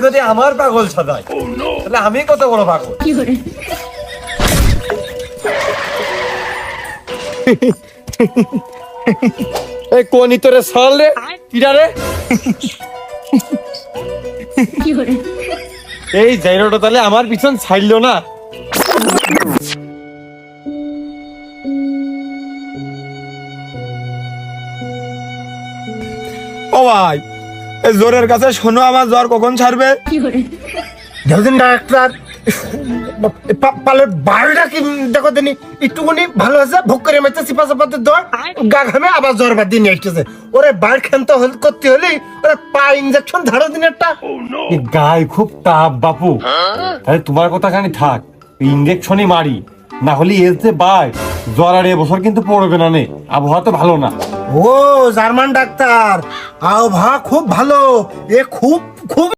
যদি আমার পাগল সাজায় তাহলে আমি কত বড় পাগল। এই কোনি তোরে সল রে কিরা রে এই জাইরোটা তাহলে আমার পিছন ছাইড়লো না। ও ভাই এই জ্বরের কাছে শোনো, আমার জ্বর কখন ছাড়বে? দেখুন ডাক্তার, পালের বারোটা কি দেখো দিনি একটুখানি ভালো আছে, ভোগ করে মেছে চিপা চাপাতে দর গা ঘামে আবার জ্বর বাদ দিয়ে নিয়ে আসতেছে। ওরে বাইর খেলতে করতে হলে ওরে পা ইঞ্জেকশন ধারো দিন একটা। গায়ে খুব তাপ বাপু, তাহলে তোমার কথা খানি থাক, ইঞ্জেকশনই মারি, না হলে এর যে বাই জ্বর আর এবছর কিন্তু পড়বে না নে, আবহাওয়া তো ভালো না। ও জার্মান ডাক্তার, আবহাওয়া খুব ভালো, এ খুব খুব